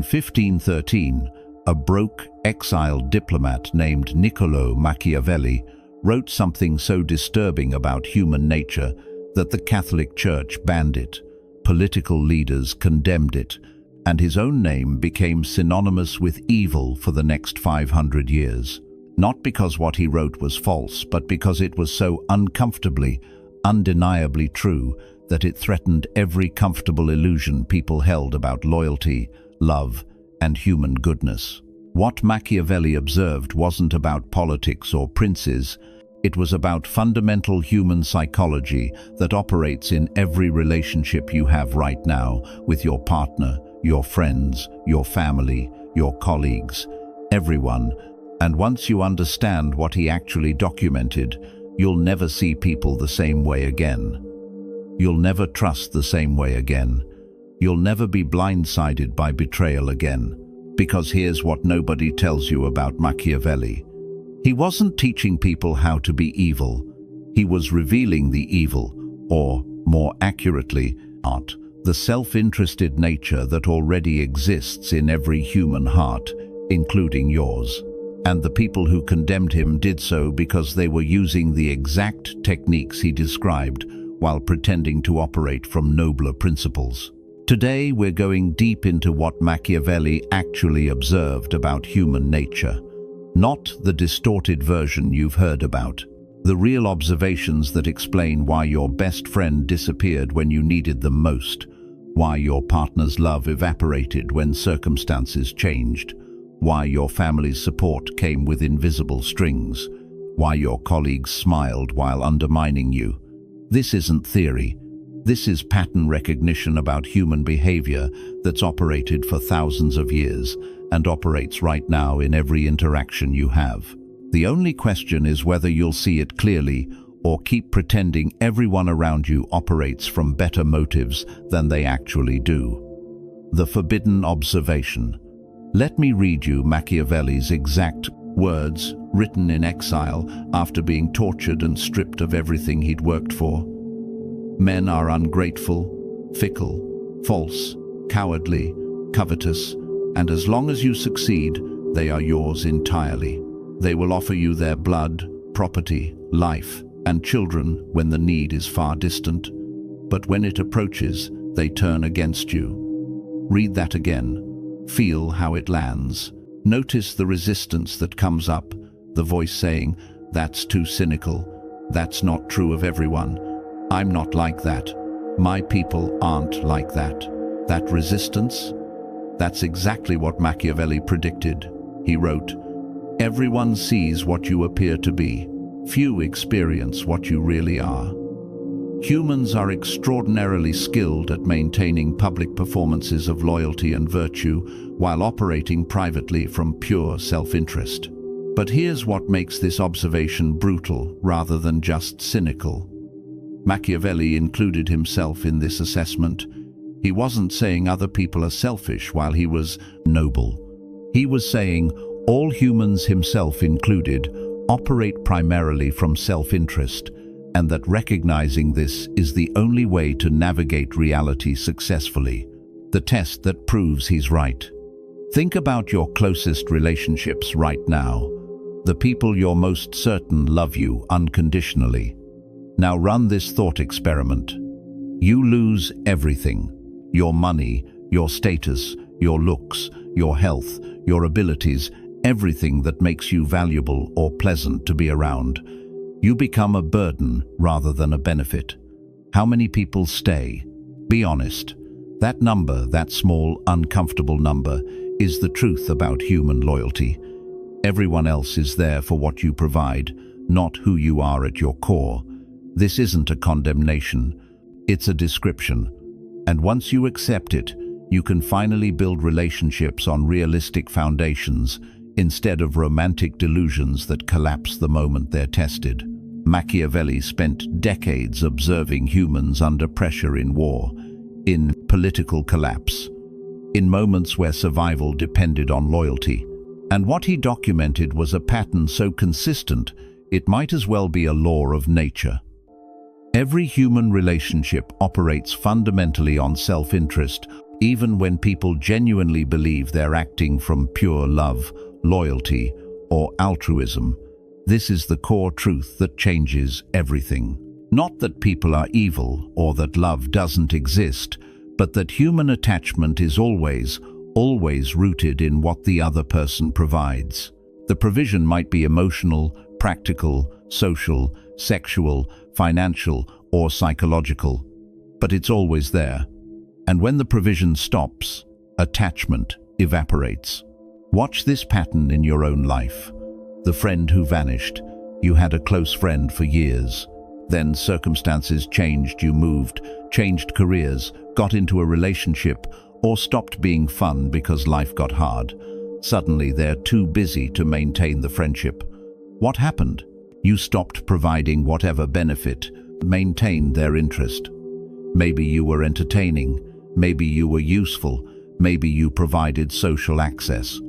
1513, a broke, exiled diplomat named Niccolò Machiavelli wrote something so disturbing about human nature that the Catholic Church banned it, political leaders condemned it, and his own name became synonymous with evil for the next 500 years. Not because what he wrote was false, but because it was so uncomfortably, undeniably true that it threatened every comfortable illusion people held about loyalty, love, and human goodness. What Machiavelli observed wasn't about politics or princes. It was about fundamental human psychology that operates in every relationship you have right now with your partner, your friends, your family, your colleagues, everyone. And once you understand what he actually documented, you'll never see people the same way again. You'll never trust the same way again. You'll never be blindsided by betrayal again. Because here's what nobody tells you about Machiavelli. He wasn't teaching people how to be evil. He was revealing the evil, or, more accurately, art, the self-interested nature that already exists in every human heart, including yours. And the people who condemned him did so because they were using the exact techniques he described while pretending to operate from nobler principles. Today we're going deep into what Machiavelli actually observed about human nature. Not the distorted version you've heard about. The real observations that explain why your best friend disappeared when you needed them most, why your partner's love evaporated when circumstances changed, why your family's support came with invisible strings, why your colleagues smiled while undermining you. This isn't theory. This is pattern recognition about human behavior that's operated for thousands of years and operates right now in every interaction you have. The only question is whether you'll see it clearly or keep pretending everyone around you operates from better motives than they actually do. The forbidden observation. Let me read you Machiavelli's exact words, written in exile after being tortured and stripped of everything he'd worked for. Men are ungrateful, fickle, false, cowardly, covetous, and as long as you succeed, they are yours entirely. They will offer you their blood, property, life, and children when the need is far distant, but when it approaches, they turn against you. Read that again. Feel how it lands. Notice the resistance that comes up, the voice saying, "That's too cynical. That's not true of everyone. I'm not like that. My people aren't like that." That resistance? That's exactly what Machiavelli predicted. He wrote, "Everyone sees what you appear to be. Few experience what you really are." Humans are extraordinarily skilled at maintaining public performances of loyalty and virtue while operating privately from pure self-interest. But here's what makes this observation brutal rather than just cynical. Machiavelli included himself in this assessment. He wasn't saying other people are selfish while he was noble. He was saying all humans, himself included, operate primarily from self-interest, and that recognizing this is the only way to navigate reality successfully, the test that proves he's right. Think about your closest relationships right now, the people you're most certain love you unconditionally. Now run this thought experiment. You lose everything: your money, your status, your looks, your health, your abilities, everything that makes you valuable or pleasant to be around. You become a burden rather than a benefit. How many people stay? Be honest. That number, that small, uncomfortable number, is the truth about human loyalty. Everyone else is there for what you provide, not who you are at your core. This isn't a condemnation, it's a description. And once you accept it, you can finally build relationships on realistic foundations instead of romantic delusions that collapse the moment they're tested. Machiavelli spent decades observing humans under pressure in war, in political collapse, in moments where survival depended on loyalty. And what he documented was a pattern so consistent, it might as well be a law of nature. Every human relationship operates fundamentally on self-interest, even when people genuinely believe they're acting from pure love, loyalty, or altruism. This is the core truth that changes everything. Not that people are evil or that love doesn't exist, but that human attachment is always rooted in what the other person provides. The provision might be emotional, practical, social, sexual, financial, or psychological, but it's always there. And when the provision stops, attachment evaporates. Watch this pattern in your own life. The friend who vanished. You had a close friend for years. Then circumstances changed, you moved, changed careers, got into a relationship, or stopped being fun because life got hard. Suddenly they're too busy to maintain the friendship. What happened? You stopped providing whatever benefit maintained their interest. Maybe you were entertaining, maybe you were useful, maybe you provided social access.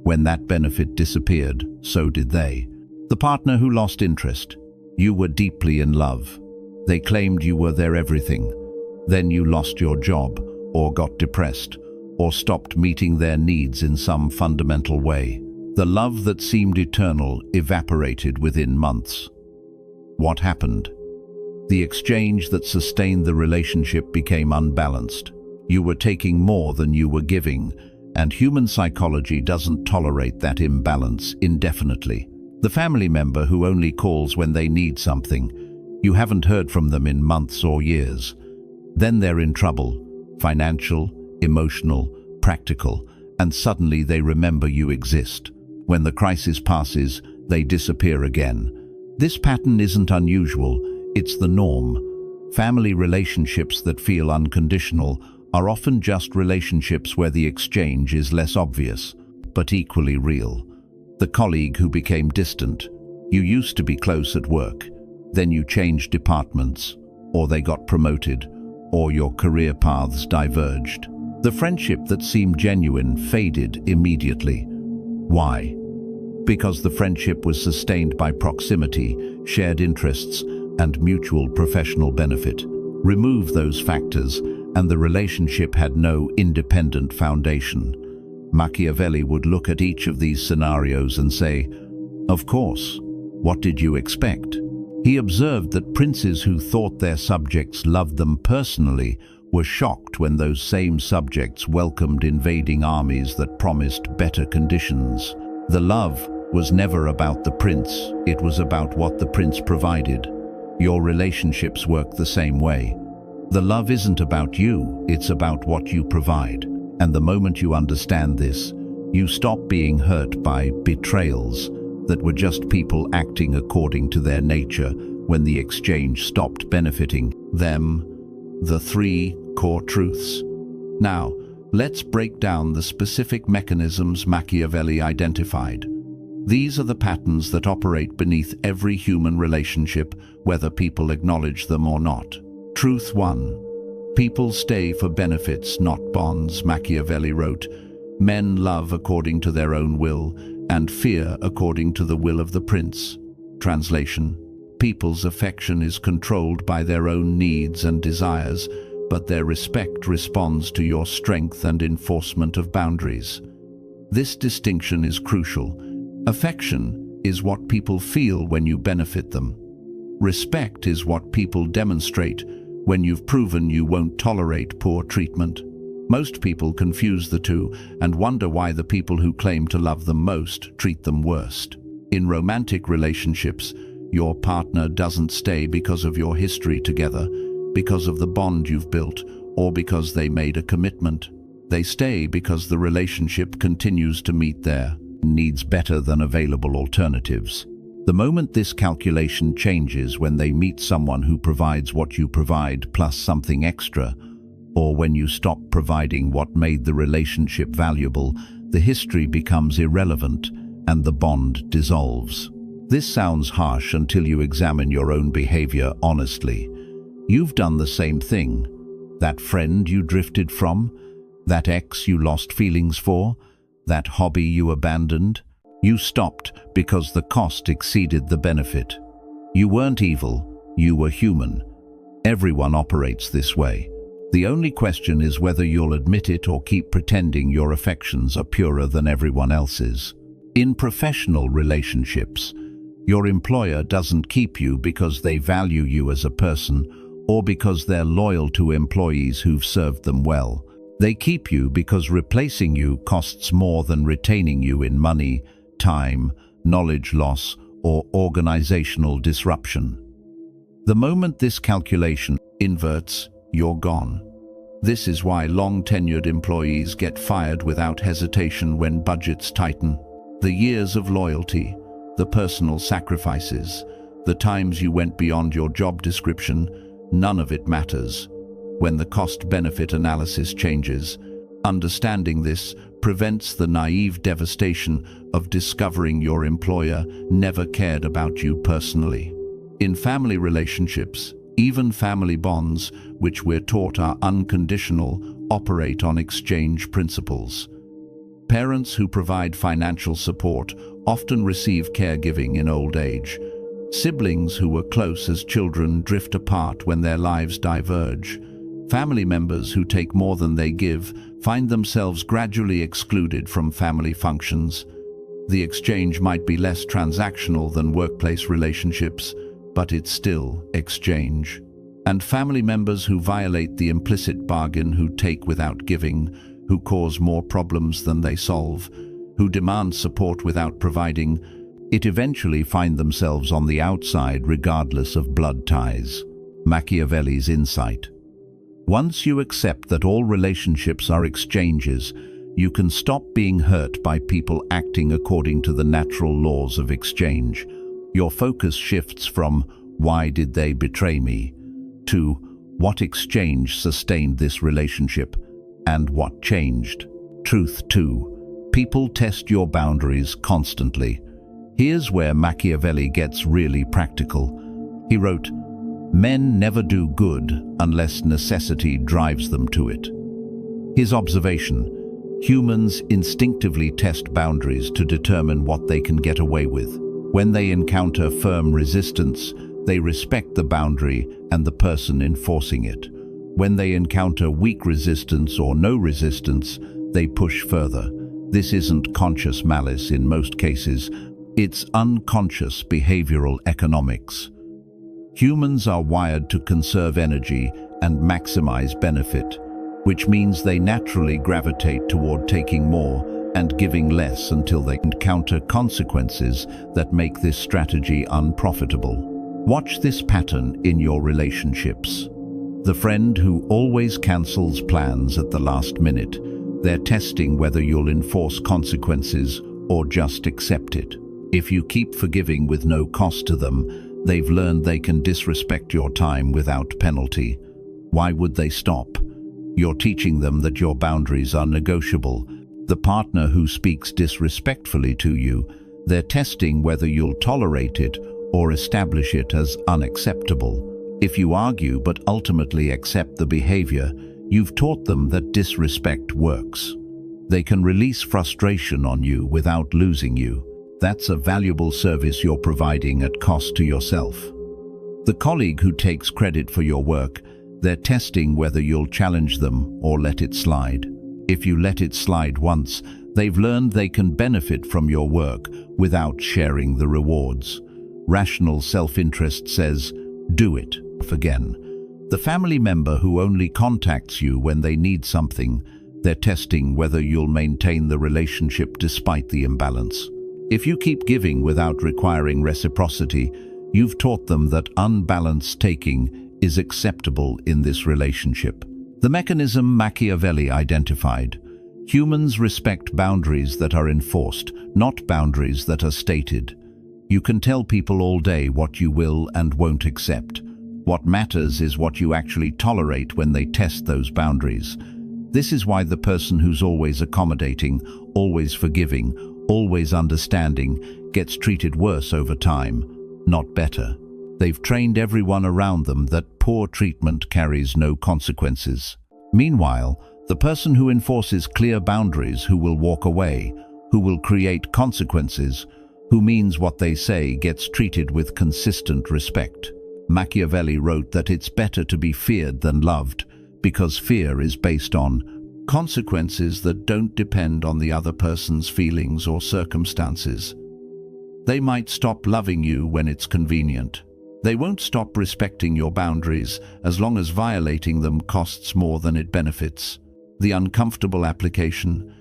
When that benefit disappeared, so did they. The partner who lost interest. You were deeply in love. They claimed you were their everything. Then you lost your job, or got depressed, or stopped meeting their needs in some fundamental way. The love that seemed eternal evaporated within months. What happened? The exchange that sustained the relationship became unbalanced. You were taking more than you were giving, and human psychology doesn't tolerate that imbalance indefinitely. The family member who only calls when they need something. You haven't heard from them in months or years. Then they're in trouble, financial, emotional, practical, and suddenly they remember you exist. When the crisis passes, they disappear again. This pattern isn't unusual, it's the norm. Family relationships that feel unconditional are often just relationships where the exchange is less obvious, but equally real. The colleague who became distant. You used to be close at work, then you changed departments, or they got promoted, or your career paths diverged. The friendship that seemed genuine faded immediately. Why? Because the friendship was sustained by proximity, shared interests, and mutual professional benefit. Remove those factors, and the relationship had no independent foundation. Machiavelli would look at each of these scenarios and say, "Of course, what did you expect?" He observed that princes who thought their subjects loved them personally were shocked when those same subjects welcomed invading armies that promised better conditions. The love was never about the prince, it was about what the prince provided. Your relationships work the same way. The love isn't about you, it's about what you provide. And the moment you understand this, you stop being hurt by betrayals that were just people acting according to their nature when the exchange stopped benefiting them. The 3 core truths. Now, let's break down the specific mechanisms Machiavelli identified. These are the patterns that operate beneath every human relationship, whether people acknowledge them or not. Truth 1. People stay for benefits, not bonds, Machiavelli wrote. Men love according to their own will, and fear according to the will of the prince. Translation. People's affection is controlled by their own needs and desires, but their respect responds to your strength and enforcement of boundaries. This distinction is crucial. Affection is what people feel when you benefit them. Respect is what people demonstrate when you've proven you won't tolerate poor treatment. Most people confuse the two and wonder why the people who claim to love them most treat them worst. In romantic relationships, your partner doesn't stay because of your history together, because of the bond you've built, or because they made a commitment. They stay because the relationship continues to meet their needs better than available alternatives. The moment this calculation changes when they meet someone who provides what you provide plus something extra, or when you stop providing what made the relationship valuable, the history becomes irrelevant and the bond dissolves. This sounds harsh until you examine your own behavior honestly. You've done the same thing. That friend you drifted from, that ex you lost feelings for, that hobby you abandoned. You stopped because the cost exceeded the benefit. You weren't evil, you were human. Everyone operates this way. The only question is whether you'll admit it or keep pretending your affections are purer than everyone else's. In professional relationships, your employer doesn't keep you because they value you as a person or because they're loyal to employees who've served them well. They keep you because replacing you costs more than retaining you in money, time, knowledge loss, or organizational disruption. The moment this calculation inverts, you're gone. This is why long-tenured employees get fired without hesitation when budgets tighten. The years of loyalty, the personal sacrifices, the times you went beyond your job description, none of it matters. When the cost-benefit analysis changes, understanding this prevents the naive devastation of discovering your employer never cared about you personally. In family relationships, even family bonds, which we're taught are unconditional, operate on exchange principles. Parents who provide financial support often receive caregiving in old age. Siblings who were close as children drift apart when their lives diverge. Family members who take more than they give find themselves gradually excluded from family functions. The exchange might be less transactional than workplace relationships, but it's still exchange. And family members who violate the implicit bargain, who take without giving, who cause more problems than they solve, who demand support without providing, it eventually find themselves on the outside regardless of blood ties. Machiavelli's insight. Once you accept that all relationships are exchanges, you can stop being hurt by people acting according to the natural laws of exchange. Your focus shifts from "why did they betray me?" to "what exchange sustained this relationship and what changed?" Truth 2. People test your boundaries constantly. Here's where Machiavelli gets really practical. He wrote, "Men never do good unless necessity drives them to it." His observation: humans instinctively test boundaries to determine what they can get away with. When they encounter firm resistance, they respect the boundary and the person enforcing it. When they encounter weak resistance or no resistance, they push further. This isn't conscious malice in most cases, it's unconscious behavioral economics. Humans are wired to conserve energy and maximize benefit, which means they naturally gravitate toward taking more and giving less until they encounter consequences that make this strategy unprofitable. Watch this pattern in your relationships. The friend who always cancels plans at the last minute. They're testing whether you'll enforce consequences or just accept it. If you keep forgiving with no cost to them, they've learned they can disrespect your time without penalty. Why would they stop? You're teaching them that your boundaries are negotiable. The partner who speaks disrespectfully to you, they're testing whether you'll tolerate it or establish it as unacceptable. If you argue but ultimately accept the behavior, you've taught them that disrespect works. They can release frustration on you without losing you. That's a valuable service you're providing at cost to yourself. The colleague who takes credit for your work, they're testing whether you'll challenge them or let it slide. If you let it slide once, they've learned they can benefit from your work without sharing the rewards. Rational self-interest says, do it again. The family member who only contacts you when they need something, they're testing whether you'll maintain the relationship despite the imbalance. If you keep giving without requiring reciprocity, you've taught them that unbalanced taking is acceptable in this relationship. The mechanism Machiavelli identified. Humans respect boundaries that are enforced, not boundaries that are stated. You can tell people all day what you will and won't accept. What matters is what you actually tolerate when they test those boundaries. This is why the person who's always accommodating, always forgiving, always understanding, gets treated worse over time, not better. They've trained everyone around them that poor treatment carries no consequences. Meanwhile, the person who enforces clear boundaries, who will walk away, who will create consequences, who means what they say, gets treated with consistent respect. Machiavelli wrote that it's better to be feared than loved, because fear is based on consequences that don't depend on the other person's feelings or circumstances. They might stop loving you when it's convenient. They won't stop respecting your boundaries as long as violating them costs more than it benefits. The uncomfortable application: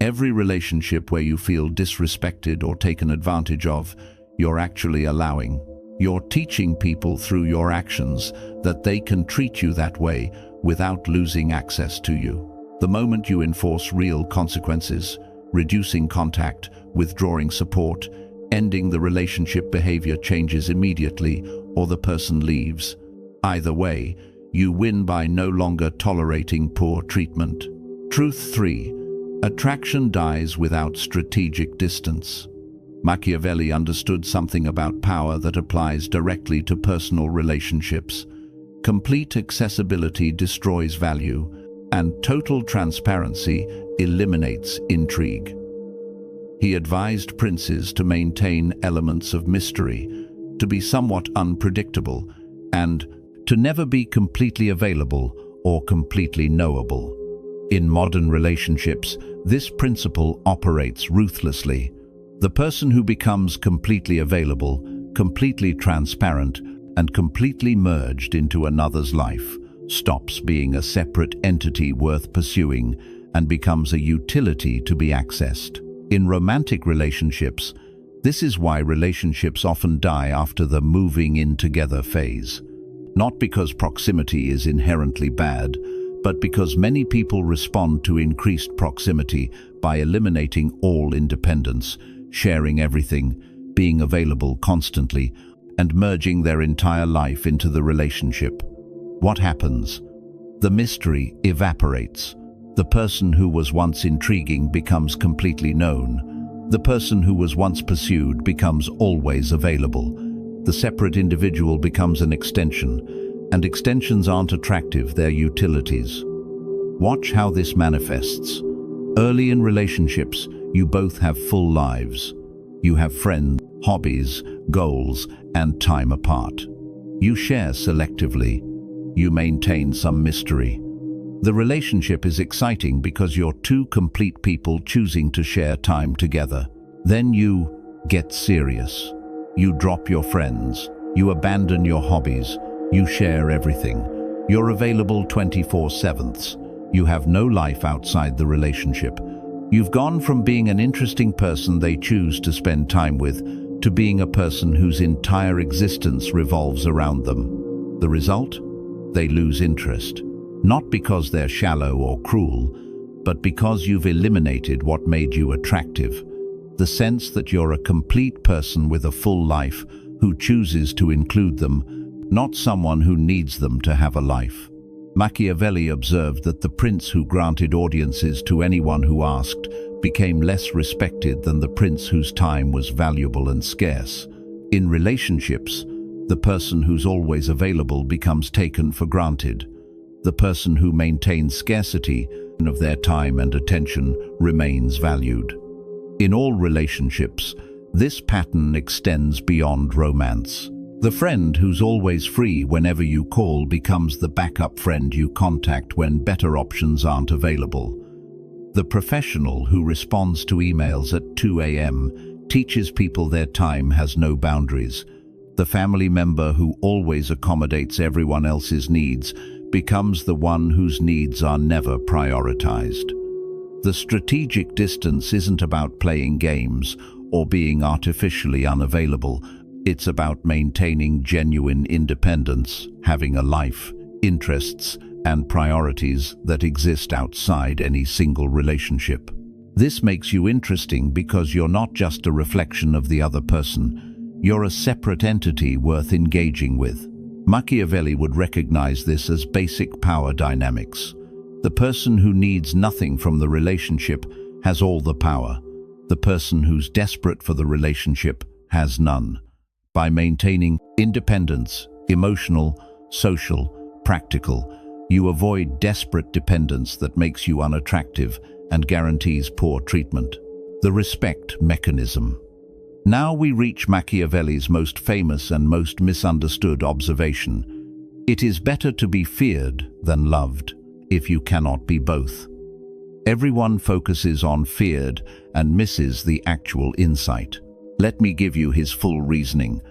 every relationship where you feel disrespected or taken advantage of, you're actually allowing. You're teaching people through your actions that they can treat you that way without losing access to you. The moment you enforce real consequences, reducing contact, withdrawing support, ending the relationship, behavior changes immediately or the person leaves. Either way, you win by no longer tolerating poor treatment. Truth 3. Attraction dies without strategic distance. Machiavelli understood something about power that applies directly to personal relationships. Complete accessibility destroys value, and total transparency eliminates intrigue. He advised princes to maintain elements of mystery, to be somewhat unpredictable, and to never be completely available or completely knowable. In modern relationships, this principle operates ruthlessly. The person who becomes completely available, completely transparent, and completely merged into another's life stops being a separate entity worth pursuing and becomes a utility to be accessed. In romantic relationships, this is why relationships often die after the moving in together phase. Not because proximity is inherently bad, but because many people respond to increased proximity by eliminating all independence, sharing everything, being available constantly, and merging their entire life into the relationship. What happens? The mystery evaporates. The person who was once intriguing becomes completely known. The person who was once pursued becomes always available. The separate individual becomes an extension, and extensions aren't attractive, they're utilities. Watch how this manifests. Early in relationships, you both have full lives. You have friends, hobbies, goals, and time apart. You share selectively. You maintain some mystery. The relationship is exciting because you're two complete people choosing to share time together. Then you get serious. You drop your friends. You abandon your hobbies. You share everything. You're available 24/7. You have no life outside the relationship. You've gone from being an interesting person they choose to spend time with to being a person whose entire existence revolves around them. The result? They lose interest. Not because they're shallow or cruel, but because you've eliminated what made you attractive. The sense that you're a complete person with a full life who chooses to include them, not someone who needs them to have a life. Machiavelli observed that the prince who granted audiences to anyone who asked became less respected than the prince whose time was valuable and scarce. In relationships, the person who's always available becomes taken for granted. The person who maintains scarcity of their time and attention remains valued. In all relationships, this pattern extends beyond romance. The friend who's always free whenever you call becomes the backup friend you contact when better options aren't available. The professional who responds to emails at 2 a.m. teaches people their time has no boundaries. The family member who always accommodates everyone else's needs becomes the one whose needs are never prioritized. The strategic distance isn't about playing games or being artificially unavailable. It's about maintaining genuine independence, having a life, interests, and priorities that exist outside any single relationship. This makes you interesting because you're not just a reflection of the other person. You're a separate entity worth engaging with. Machiavelli would recognize this as basic power dynamics. The person who needs nothing from the relationship has all the power. The person who's desperate for the relationship has none. By maintaining independence, emotional, social, practical, you avoid desperate dependence that makes you unattractive and guarantees poor treatment. The respect mechanism. Now we reach Machiavelli's most famous and most misunderstood observation. It is better to be feared than loved. if you cannot be both. Everyone focuses on feared and misses the actual insight. Let me give you his full reasoning.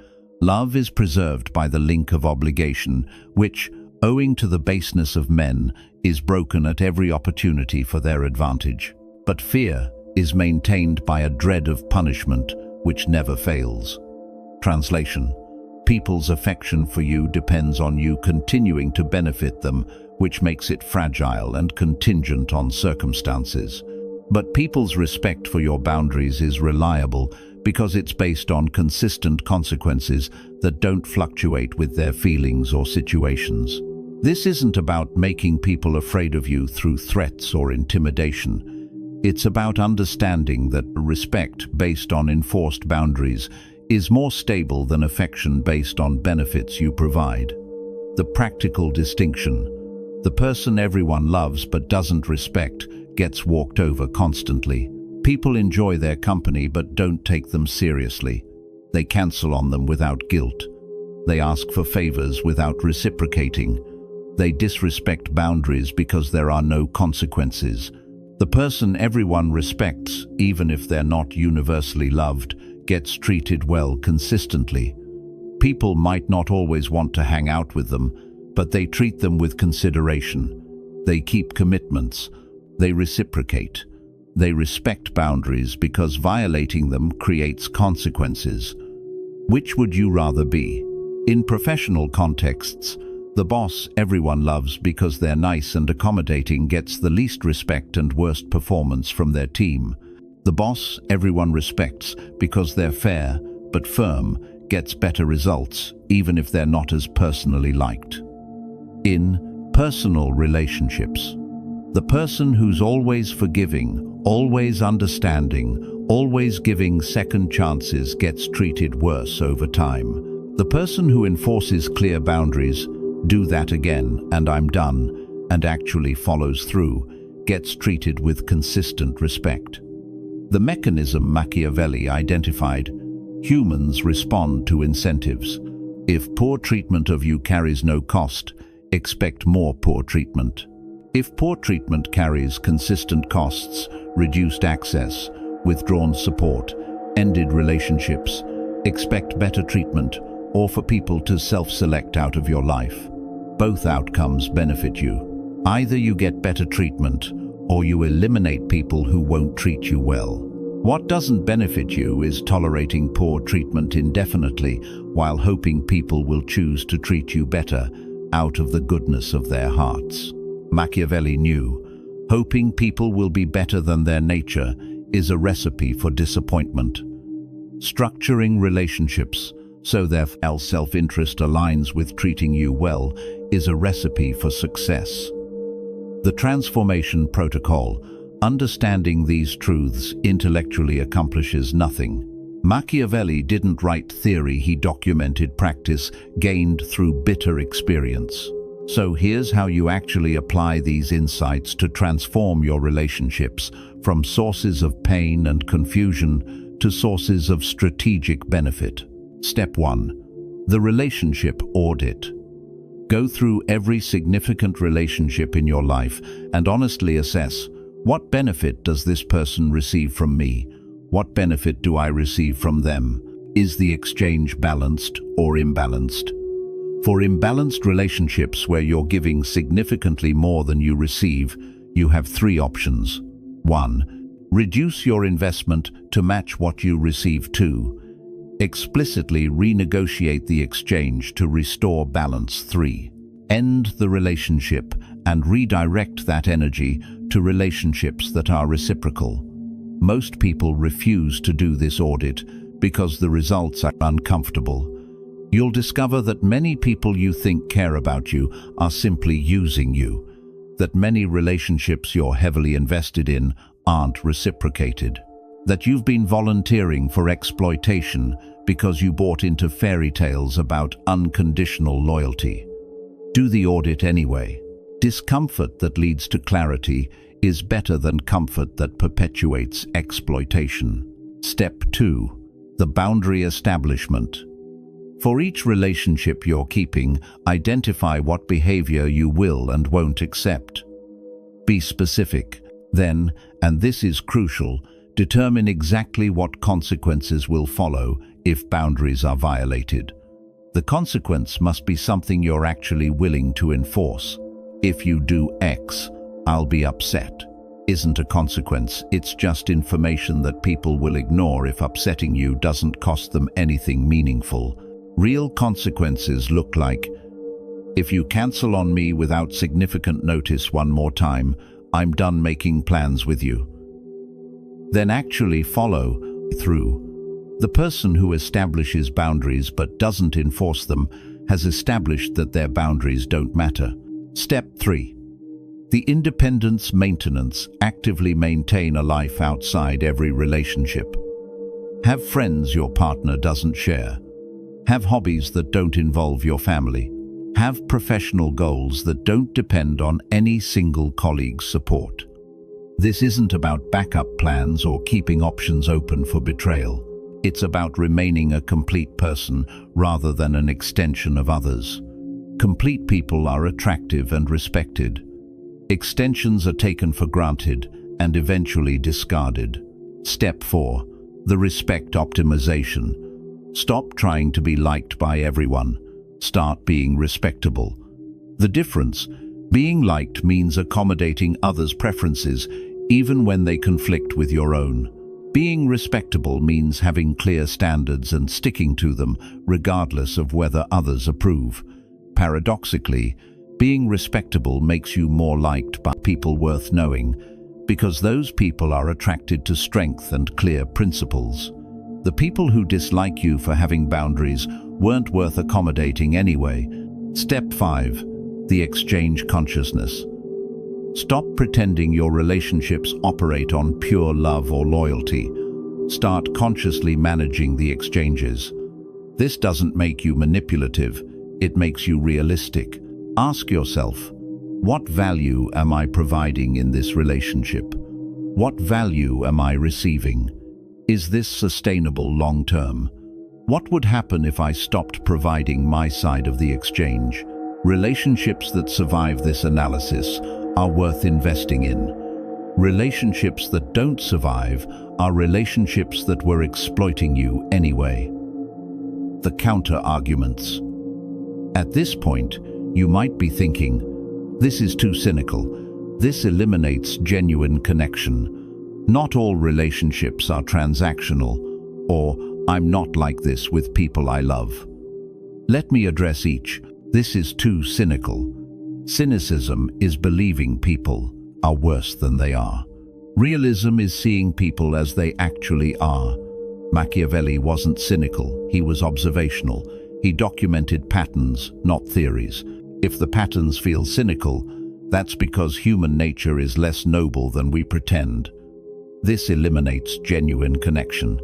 Love is preserved by the link of obligation, which, owing to the baseness of men, is broken at every opportunity for their advantage. But fear is maintained by a dread of punishment, which never fails. Translation: people's affection for you depends on you continuing to benefit them, which makes it fragile and contingent on circumstances. But people's respect for your boundaries is reliable because it's based on consistent consequences that don't fluctuate with their feelings or situations. This isn't about making people afraid of you through threats or intimidation. It's about understanding that respect based on enforced boundaries is more stable than affection based on benefits you provide. The practical distinction: the person everyone loves but doesn't respect gets walked over constantly. People enjoy their company but don't take them seriously. They cancel on them without guilt. They ask for favors without reciprocating. They disrespect boundaries because there are no consequences. The person everyone respects, even if they're not universally loved, gets treated well consistently. People might not always want to hang out with them, but they treat them with consideration. They keep commitments. They reciprocate. They respect boundaries because violating them creates consequences. Which would you rather be? In professional contexts, the boss everyone loves because they're nice and accommodating gets the least respect and worst performance from their team. The boss everyone respects because they're fair but firm gets better results, even if they're not as personally liked. In personal relationships, the person who's always forgiving, always understanding, always giving second chances gets treated worse over time. The person who enforces clear boundaries, "do that again and I'm done," and actually follows through, gets treated with consistent respect. The mechanism Machiavelli identified: humans respond to incentives. If poor treatment of you carries no cost, expect more poor treatment. If poor treatment carries consistent costs, reduced access, withdrawn support, ended relationships, expect better treatment, or for people to self-select out of your life. Both outcomes benefit you. Either you get better treatment, or you eliminate people who won't treat you well. What doesn't benefit you is tolerating poor treatment indefinitely while hoping people will choose to treat you better out of the goodness of their hearts. Machiavelli knew, hoping people will be better than their nature is a recipe for disappointment. Structuring relationships so their self-interest aligns with treating you well is a recipe for success. The transformation protocol: understanding these truths intellectually accomplishes nothing. Machiavelli didn't write theory, he documented practice gained through bitter experience. So here's how you actually apply these insights to transform your relationships from sources of pain and confusion to sources of strategic benefit. Step 1. The relationship audit. Go through every significant relationship in your life and honestly assess: what benefit does this person receive from me? What benefit do I receive from them? Is the exchange balanced or imbalanced? For imbalanced relationships where you're giving significantly more than you receive, you have 3 options. 1. Reduce your investment to match what you receive. 2. Explicitly renegotiate the exchange to restore balance. 3. End the relationship and redirect that energy to relationships that are reciprocal. Most people refuse to do this audit because the results are uncomfortable. You'll discover that many people you think care about you are simply using you, that many relationships you're heavily invested in aren't reciprocated, that you've been volunteering for exploitation because you bought into fairy tales about unconditional loyalty. Do the audit anyway. Discomfort that leads to clarity is better than comfort that perpetuates exploitation. Step 2. The boundary establishment. For each relationship you're keeping, identify what behavior you will and won't accept. Be specific. Then, and this is crucial, determine exactly what consequences will follow if boundaries are violated. The consequence must be something you're actually willing to enforce. If you do X, I'll be upset. Isn't a consequence, it's just information that people will ignore if upsetting you doesn't cost them anything meaningful. Real consequences look like, if you cancel on me without significant notice one more time, I'm done making plans with you. Then actually follow through. The person who establishes boundaries but doesn't enforce them has established that their boundaries don't matter. Step 3. The independence maintenance. Actively maintain a life outside every relationship. Have friends your partner doesn't share. Have hobbies that don't involve your family. Have professional goals that don't depend on any single colleague's support. This isn't about backup plans or keeping options open for betrayal. It's about remaining a complete person rather than an extension of others. Complete people are attractive and respected. Extensions are taken for granted and eventually discarded. Step 4. The respect optimization. Stop trying to be liked by everyone. Start being respectable. The difference: being liked means accommodating others' preferences, even when they conflict with your own. Being respectable means having clear standards and sticking to them, regardless of whether others approve. Paradoxically, being respectable makes you more liked by people worth knowing, because those people are attracted to strength and clear principles. The people who dislike you for having boundaries weren't worth accommodating anyway. Step 5. The exchange consciousness. Stop pretending your relationships operate on pure love or loyalty. Start consciously managing the exchanges. This doesn't make you manipulative, it makes you realistic. Ask yourself, what value am I providing in this relationship? What value am I receiving? Is this sustainable long-term? What would happen if I stopped providing my side of the exchange? Relationships that survive this analysis are worth investing in. Relationships that don't survive are relationships that were exploiting you anyway. The counter-arguments. At this point, you might be thinking, this is too cynical. This eliminates genuine connection. Not all relationships are transactional, or I'm not like this with people I love. Let me address each. This is too cynical. Cynicism is believing people are worse than they are. Realism is seeing people as they actually are. Machiavelli wasn't cynical, he was observational. He documented patterns, not theories. If the patterns feel cynical, that's because human nature is less noble than we pretend. This eliminates genuine connection.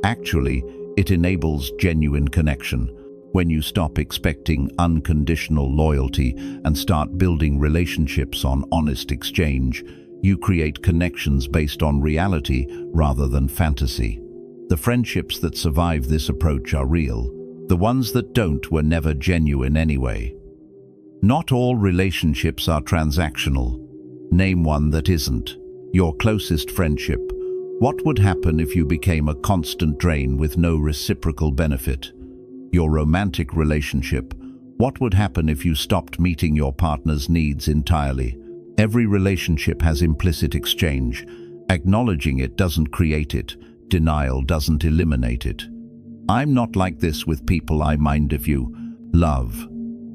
Actually, it enables genuine connection. When you stop expecting unconditional loyalty and start building relationships on honest exchange, you create connections based on reality rather than fantasy. The friendships that survive this approach are real. The ones that don't were never genuine anyway. Not all relationships are transactional. Name one that isn't. Your closest friendship. What would happen if you became a constant drain with no reciprocal benefit? Your romantic relationship. What would happen if you stopped meeting your partner's needs entirely? Every relationship has implicit exchange. Acknowledging it doesn't create it. Denial doesn't eliminate it. I'm not like this with people I mind if you love.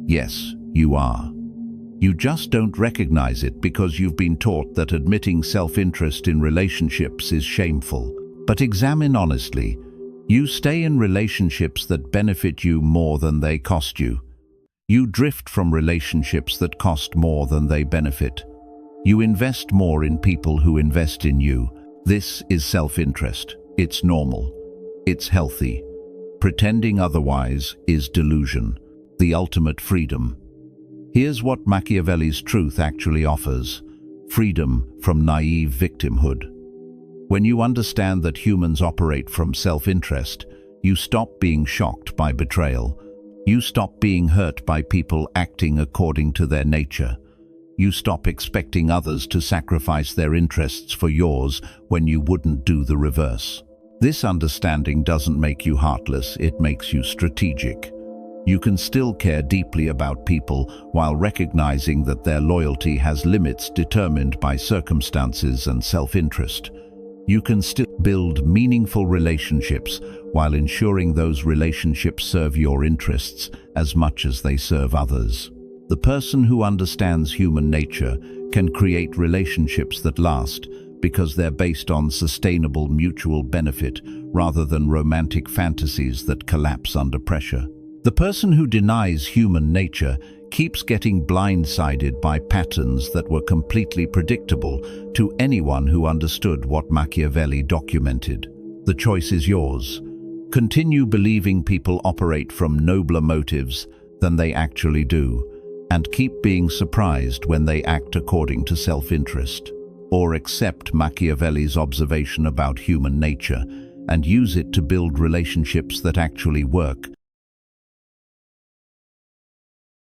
Yes, you are. You just don't recognize it because you've been taught that admitting self-interest in relationships is shameful. But examine honestly. You stay in relationships that benefit you more than they cost you. You drift from relationships that cost more than they benefit. You invest more in people who invest in you. This is self-interest. It's normal. It's healthy. Pretending otherwise is delusion, the ultimate freedom. Here's what Machiavelli's truth actually offers: freedom from naive victimhood. When you understand that humans operate from self-interest, you stop being shocked by betrayal. You stop being hurt by people acting according to their nature. You stop expecting others to sacrifice their interests for yours when you wouldn't do the reverse. This understanding doesn't make you heartless, it makes you strategic. You can still care deeply about people while recognizing that their loyalty has limits determined by circumstances and self-interest. You can still build meaningful relationships while ensuring those relationships serve your interests as much as they serve others. The person who understands human nature can create relationships that last because they're based on sustainable mutual benefit rather than romantic fantasies that collapse under pressure. The person who denies human nature keeps getting blindsided by patterns that were completely predictable to anyone who understood what Machiavelli documented. The choice is yours. Continue believing people operate from nobler motives than they actually do, and keep being surprised when they act according to self-interest. Or accept Machiavelli's observation about human nature and use it to build relationships that actually work